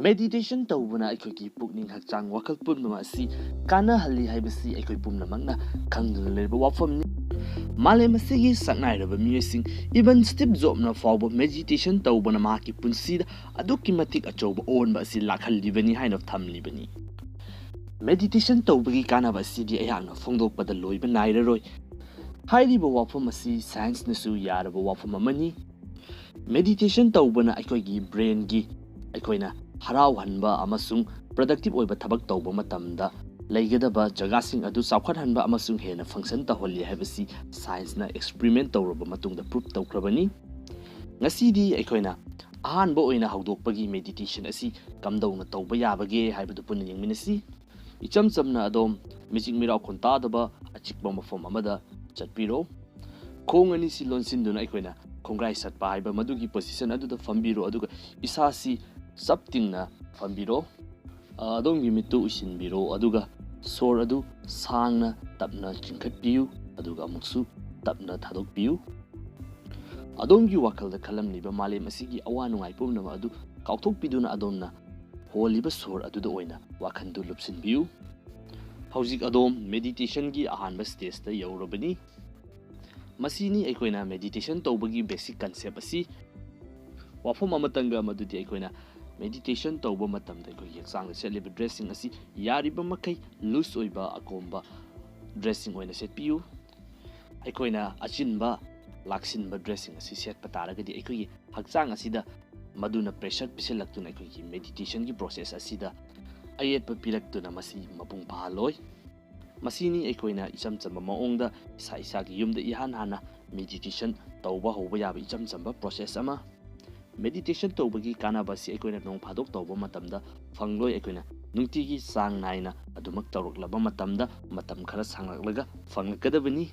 Meditation tꯧꯕꯅ ꯑꯩꯈꯣꯏꯒꯤ ꯄꯨꯛꯅꯤꯡ ꯍꯛꯆꯥꯡ ꯋꯥꯈꯜ ꯄꯨꯝꯅꯃꯛ ꯑꯁꯤ ꯀꯥꯟꯅꯍꯜꯂꯤ ꯍꯥꯏꯕꯁꯤ ꯑꯩꯈꯣꯏ ꯄꯨꯝꯅꯃꯛꯅ ꯈꯪꯗꯨꯅ ꯂꯩꯔꯕ ꯋꯥꯐꯝꯅꯤ꯫ ꯃꯥꯂꯦꯝ ꯑꯁꯤꯒꯤ ꯁꯛꯅꯥꯏꯔꯕ ꯃꯤꯑꯣꯏꯁꯤꯡ ꯏꯚꯟ ꯁ꯭ꯇꯤꯞ ꯖꯣꯕꯅ ꯐꯥꯎꯕ ꯃꯦꯗꯤꯇꯦꯁꯟ ꯇꯧꯕꯅ ꯃꯍꯥꯛꯀꯤ ꯄꯨꯟꯁꯤꯗ ꯑꯗꯨꯛꯀꯤ ꯃꯇꯤꯛ ꯑꯆꯧꯕ ꯑꯑꯣꯟꯕ ꯑꯁꯤ ꯂꯥꯛꯍꯜꯂꯤꯕꯅꯤ ꯍꯥꯏꯅ ꯊꯝꯂꯤꯕꯅꯤ꯫ ꯃꯦꯗꯤꯇꯦꯁꯟ ꯇꯧꯕꯒꯤ ꯀꯥꯟꯅꯕ ꯑꯁꯤꯗꯤ ꯑꯩꯍꯥꯛꯅ ꯐꯣꯡꯗꯣꯛꯄꯗ ꯂꯣꯏꯕ ꯅꯥꯏꯔꯔꯣꯏ꯫ ꯍꯥꯏꯔꯤꯕ ꯋꯥꯐꯝ ꯑꯁꯤ ꯁꯥꯏꯟꯁꯅꯁꯨ ꯌꯥꯔꯕ ꯋꯥꯐꯝ ꯑꯃꯅꯤ꯫ ꯃꯦꯗꯤꯇꯦꯁꯟ ꯇꯧꯕꯅ ꯑꯩꯈꯣꯏꯒꯤ ꯕ꯭ꯔꯦꯟꯒꯤ ꯑꯩꯈꯣꯏꯅ ꯍꯔꯥꯎꯍꯟꯕ ꯑꯃꯁꯨꯡ ꯄ꯭ꯔꯗꯛꯇꯤꯕ ꯑꯣꯏꯕ ꯊꯕꯛ ꯇꯧꯕ ꯃꯇꯝꯗ ꯂꯩꯒꯗꯕ ꯖꯒꯥꯁꯤꯡ ꯑꯗꯨ ꯆꯥꯎꯈꯠꯍꯟꯕ ꯑꯃꯁꯨꯡ ꯍꯦꯟꯅ ꯐꯪꯁꯟ ꯇꯧꯍꯜꯂꯤ ꯍꯥꯏꯕꯁꯤ ꯁꯥꯏꯟꯁꯅ ꯑꯦꯛꯁꯄ꯭ꯔꯤꯃꯦꯟ ꯇꯧꯔꯕ ꯃꯇꯨꯡꯗ ꯄ꯭ꯔꯨꯞ ꯇꯧꯈ꯭ꯔꯕꯅꯤ꯫ ꯉꯁꯤꯗꯤ ꯑꯩꯈꯣꯏꯅ ꯑꯍꯥꯟꯕ ꯑꯣꯏꯅ ꯍꯧꯗꯣꯛꯄꯒꯤ ꯃꯦꯗꯤꯇꯦꯁꯟ ꯑꯁꯤ ꯀꯝꯗꯧꯅ ꯇꯧꯕ ꯌꯥꯕꯒꯦ ꯍꯥꯏꯕꯗꯨ ꯄꯨꯟꯅ ꯌꯦꯡꯃꯤꯟꯅꯁꯤ꯫ ꯏꯆꯝ ꯆꯝꯅ ꯑꯗꯣꯝ ꯃꯤꯆꯤꯛ ꯃꯤꯔꯥꯎꯈꯣꯟ ꯇꯥꯗꯕ ꯑꯆꯤꯛꯄ ꯃꯐꯝ ꯑꯃꯗ ꯆꯠꯄꯤꯔꯣ꯫ ꯈꯣꯡ ꯑꯅꯤꯁꯤ ꯂꯣꯟꯁꯤꯟꯗꯨꯅ ꯑꯩꯈꯣꯏꯅ ꯈꯣꯡꯒ꯭ꯔꯥꯏ ꯁꯠꯄ ꯍꯥꯏꯕ ꯃꯗꯨꯒꯤ ꯄꯣꯖꯤꯁꯟ ꯑꯗꯨꯗ ꯐꯝꯕꯤꯔꯣ, ꯑꯗꯨꯒ ꯏꯁꯥꯁꯤ ꯆꯞ ꯇꯤꯡꯅ ꯐꯝꯕꯤꯔꯣ꯫ ꯑꯗꯣꯝꯒꯤ ꯃꯤꯠꯇꯨ ꯎꯏꯁꯤꯟꯕꯤꯔꯣ, ꯑꯗꯨꯒ ꯁꯣꯔ ꯑꯗꯨ ꯁꯥꯡꯅ ꯇꯞꯅ ꯆꯤꯡꯈꯠꯄꯤꯌꯨ, ꯑꯗꯨꯒ ꯑꯃꯨꯛꯁꯨ ꯇꯞꯅ ꯊꯥꯗꯣꯛꯄꯤꯌꯨ꯫ ꯑꯗꯣꯝꯒꯤ ꯋꯥꯈꯜꯗ ꯈꯜꯂꯝꯂꯤꯕ ꯃꯥꯂꯦꯝ ꯑꯁꯤꯒꯤ ꯑꯋꯥ ꯅꯨꯡꯉꯥꯏ ꯄꯨꯝꯅꯃꯛ ꯑꯗꯨ ꯀꯥꯎꯊꯣꯛꯄꯤꯗꯨꯅ ꯑꯗꯣꯝꯅ ꯍꯣꯜꯂꯤꯕ ꯁꯣꯔ ꯑꯗꯨꯗ ꯑꯣꯏꯅ ꯋꯥꯈꯜꯗꯨ ꯂꯨꯞꯁꯤꯟꯕꯤꯌꯨ꯫ ꯍꯧꯖꯤꯛ ꯑꯗꯣꯝ ꯃꯦꯗꯤꯇꯦꯁꯟꯒꯤ ꯑꯍꯥꯟꯕ ꯁ꯭ꯇꯦꯖꯇ ꯌꯧꯔꯕꯅꯤ꯫ ꯃꯁꯤꯅꯤ ꯑꯩꯈꯣꯏꯅ ꯃꯦꯗꯤꯇꯦꯁꯟ ꯇꯧꯕꯒꯤ ꯕꯦꯁꯤꯛ ꯀꯟꯁꯦꯞ ꯑꯁꯤ꯫ ꯋꯥꯐꯝ ꯑꯃꯇꯪꯒ ꯃꯗꯨꯗꯤ ꯑꯩꯈꯣꯏꯅ ꯃꯦꯗꯤꯇꯦꯁꯟ ꯇꯧꯕ ꯃꯇꯝꯗ ꯑꯩꯈꯣꯏꯒꯤ ꯍꯛꯆꯥꯡꯗ ꯁꯦꯠꯂꯤꯕ ꯗ꯭ꯔꯦꯁꯁꯤꯡ ꯑꯁꯤ ꯌꯥꯔꯤꯕ ꯃꯈꯩ ꯂꯨꯖ ꯑꯣꯏꯕ ꯑꯀꯣꯝꯕ ꯗ꯭ꯔꯦꯁꯁꯤꯡ ꯑꯣꯏꯅ ꯁꯦꯠꯄꯤꯌꯨ꯫ ꯑꯩꯈꯣꯏꯅ ꯑꯆꯤꯟꯕ ꯂꯥꯛꯁꯤꯟꯕ ꯗ꯭ꯔꯦꯁꯁꯤꯡ ꯑꯁꯤ ꯁꯦꯠꯄ ꯇꯥꯔꯒꯗꯤ ꯑꯩꯈꯣꯏꯒꯤ ꯍꯛꯆꯥꯡ ꯑꯁꯤꯗ ꯃꯗꯨꯅ ꯄ꯭ꯔꯦꯁꯔ ꯄꯤꯁꯤꯜꯂꯛꯇꯨꯅ ꯑꯩꯈꯣꯏꯒꯤ ꯃꯦꯗꯤꯇꯦꯁꯟꯒꯤ ꯄ꯭ꯔꯣꯁꯦꯁ ꯑꯁꯤꯗ ꯑꯌꯦꯠꯄ ꯄꯤꯔꯛꯇꯨꯅ ꯃꯁꯤ ꯃꯄꯨꯡ ꯐꯥꯍꯜꯂꯣꯏ꯫ ꯃꯁꯤꯅꯤ ꯑꯩꯈꯣꯏꯅ ꯏꯆꯝ ꯆꯝꯕ ꯃꯑꯣꯡꯗ ꯏꯁꯥꯒꯤ ꯌꯨꯝꯗ ꯏꯍꯥꯟ ꯍꯥꯟꯅ ꯃꯦꯗꯤꯇꯦꯁꯟ ꯇꯧꯕ ꯍꯧꯕ ꯌꯥꯕ ꯏꯆꯝ ꯆꯝꯕ ꯄ꯭ꯔꯣꯁꯦꯁ ꯑꯃ꯫ ꯃꯦꯗꯤꯇꯦꯁꯟ ꯇꯧꯕꯒꯤ ꯀꯥꯟꯅꯕ ꯑꯁꯤ ꯑꯩꯈꯣꯏꯅ ꯅꯣꯡ ꯐꯥꯗꯣꯛ ꯇꯧꯕ ꯃꯇꯝꯗ ꯐꯪꯂꯣꯏ꯫ ꯑꯩꯈꯣꯏꯅ ꯅꯨꯡꯇꯤꯒꯤ ꯆꯥꯡ ꯅꯥꯏꯅ ꯑꯗꯨꯃꯛ ꯇꯧꯔꯛꯂꯕ ꯃꯇꯝꯗ ꯃꯇꯝ ꯈꯔ ꯁꯥꯡꯂꯛꯂꯒ ꯐꯪꯂꯛꯀꯗꯕꯅꯤ꯫